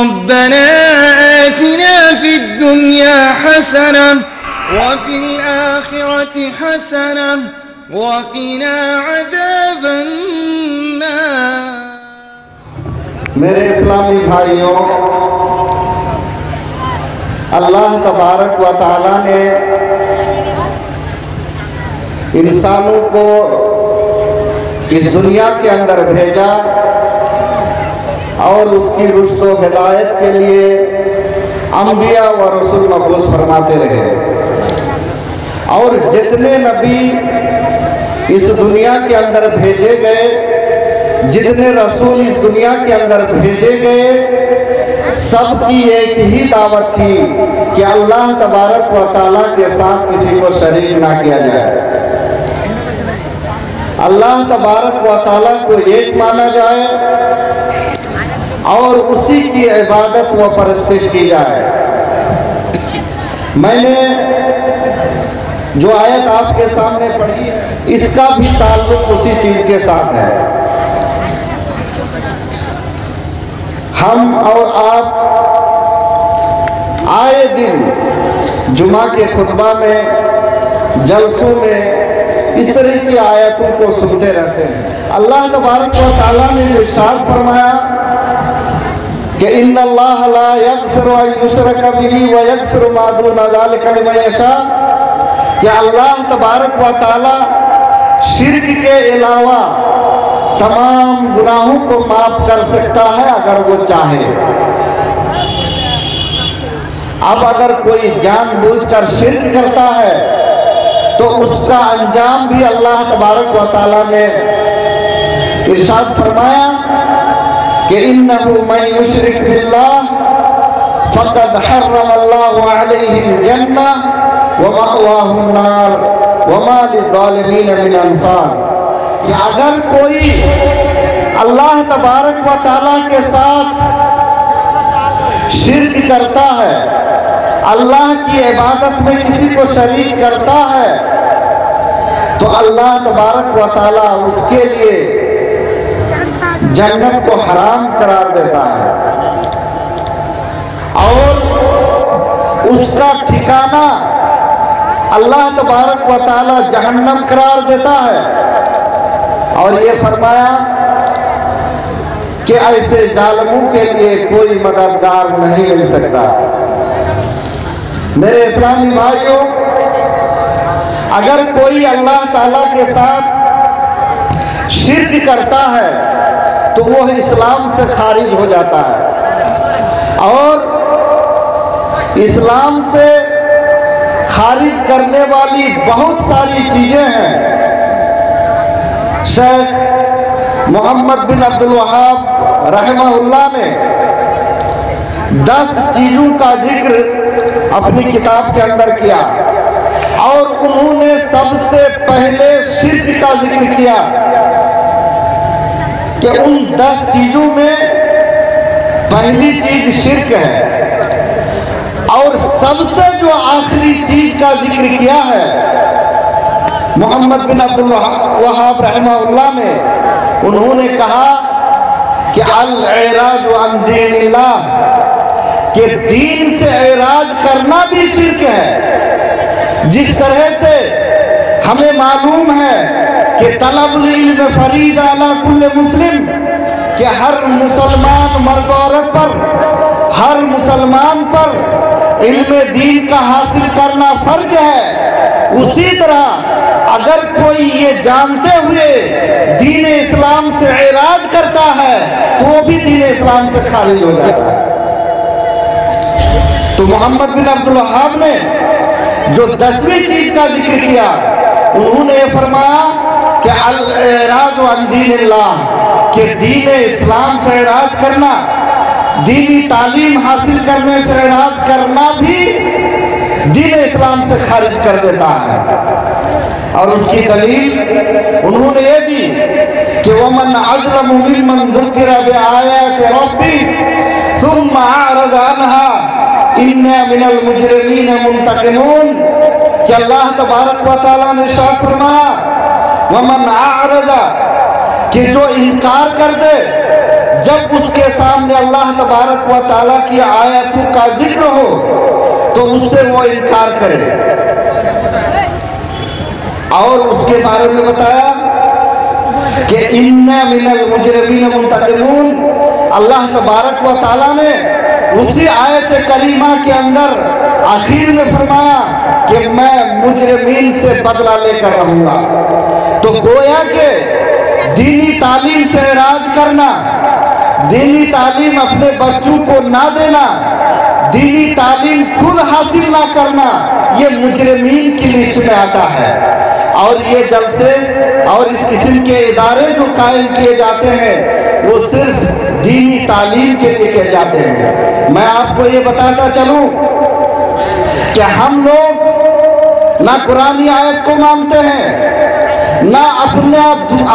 ربنا آتنا في الدنيا حسنة وفي الآخرة حسنة وقنا عذاب النار۔ میرے اسلامی بھائیوں، اللہ تبارک و تعالیٰ نے انسانوں کو اس دنیا کے اندر بھیجا اور اس کی رشد و ہدایت کے لیے انبیاء و رسول مبعوث فرماتے رہے، اور جتنے نبی اس دنیا کے اندر بھیجے گئے، جتنے رسول اس دنیا کے اندر بھیجے گئے، سب کی ایک ہی دعوت تھی کہ اللہ تبارک و تعالیٰ کے ساتھ کسی کو شریک نہ کیا جائے، اللہ تبارک و تعالیٰ کو ایک مانا جائے اور اسی کی عبادت و پرستش کی جائے۔ میں نے جو آیت آپ کے سامنے پڑھی ہے، اس کا بھی تعلق اسی چیز کے ساتھ ہے۔ ہم اور آپ آئے دن جمعہ کے خطبہ میں، جلسوں میں اس طرح کی آیتوں کو سنتے رہتے ہیں۔ اللہ تبارک و تعالیٰ نے ارشاد فرمایا کہ ان اللہ لا یغفر ان یشرک بہ ویغفر ما دون ذلک لمن یشاء، کہ اللہ تبارک و تعالیٰ شرک کے علاوہ تمام گناہوں کو معاف کر سکتا ہے اگر وہ چاہے۔ اب اگر کوئی جان بوجھ کر شرک کرتا ہے تو اس کا انجام بھی اللہ تبارک و تعالیٰ نے ارشاد فرمایا کہ انہ من یشرک باللہ فقد حرم اللہ علیہ الجنہ ومأواہ النار وما للظالمین من انصار، کہ اگر کوئی اللہ تبارک و تعالیٰ کے ساتھ شرک کرتا ہے، اللہ کی عبادت میں کسی کو شریک کرتا ہے، تو اللہ تبارک و تعالیٰ اس کے لیے جنت کو حرام قرار دیتا ہے اور اس کا ٹھکانہ اللہ تبارک و تعالیٰ جہنم قرار دیتا ہے، اور یہ فرمایا کہ ایسے ظالموں کے لیے کوئی مددگار نہیں مل سکتا۔ میرے اسلامی بھائیوں، اگر کوئی اللہ تعالیٰ کے ساتھ شرک کرتا ہے تو وہ اسلام سے خارج ہو جاتا ہے، اور اسلام سے خارج کرنے والی بہت ساری چیزیں ہیں۔ شیخ محمد بن عبد الوہاب رحمہ اللہ نے 10 چیزوں کا ذکر اپنی کتاب کے اندر کیا، اور انہوں نے سب سے پہلے شرک کا ذکر کیا کہ ان 10 چیزوں میں پہلی چیز شرک ہے، اور سب سے جو آخری چیز کا ذکر کیا ہے محمد بن عبد الوہاب رحمہ اللہ نے، انہوں نے کہا کہ الاعراض عن دین اللہ، کہ دین سے اعراض کرنا بھی شرک ہے۔ جس طرح سے ہمیں معلوم ہے کہ طلب العلم فریضہ علی کل مسلم، کہ ہر مسلمان مرد و عورت پر، ہر مسلمان پر علم دین کا حاصل کرنا فرض ہے، اسی طرح اگر کوئی یہ جانتے ہوئے دین اسلام سے اعراض کرتا ہے تو وہ بھی دین اسلام سے خارج ہو جاتا ہے۔ تو محمد بن عبد الوہاب نے جو 10ویں چیز کا ذکر کیا، انہوں نے یہ فرمایا کہ الاعراض عن دین اللہ، کہ دین اسلام سے اعراض کرنا، دینی تعلیم حاصل کرنے سے اعراض کرنا بھی دین اسلام سے خارج کر دیتا ہے۔ اور اس کی دلیل انہوں نے یہ دی کہ وَمَنْ أَظْلَمُ مِمَّنْ ذُكِّرَ بِآيَاتِ رَبِّهِ ثُمَّ أَعْرَضَ عَنْهَا إِنَّا مِنَ الْمُجْرِمِينَ مُنْتَقِمُونَ، کہ اللہ تبارک و تعالیٰ نے ارشاد فرمایا وَمَنْ أَعْرَضَ، کہ جو انکار کر دے جب اس کے سامنے اللہ تبارک و تعالیٰ کی آیتوں کا ذکر ہو تو اس سے وہ انکار کرے. اور اس کے بارے میں بتایا کہ اِنَّا مِنَ الْمُجْرِمِينَ مُنْتَقِمُونَ. اللہ تبارک و تعالیٰ نے اسی آیت کریمہ کے اندر آخر میں فرمایا کہ میں مجرمین سے بدلہ لے کر رہوں گا. تو گویا کہ دینی تعلیم سے اعراض کرنا، دینی تعلیم اپنے بچوں کو نہ دینا، دینی تعلیم خود حاصل نہ کرنا، یہ مجرمین کی لسٹ میں آتا ہے. اور یہ جلسے اور اس قسم کے ادارے جو قائم کیے جاتے ہیں وہ صرف دینی تعلیم کے لیے کیے جاتے ہیں. میں آپ کو یہ بتاتا چلوں کہ ہم لوگ نہ قرآنی آیت کو مانتے ہیں، نہ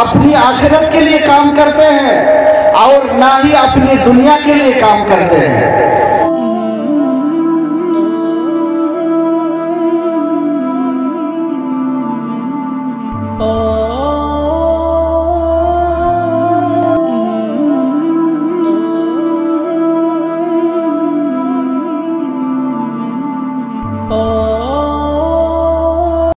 اپنی آخرت کے لیے کام کرتے ہیں، اور نہ ہی اپنی دنیا کے لیے کام کرتے ہیں.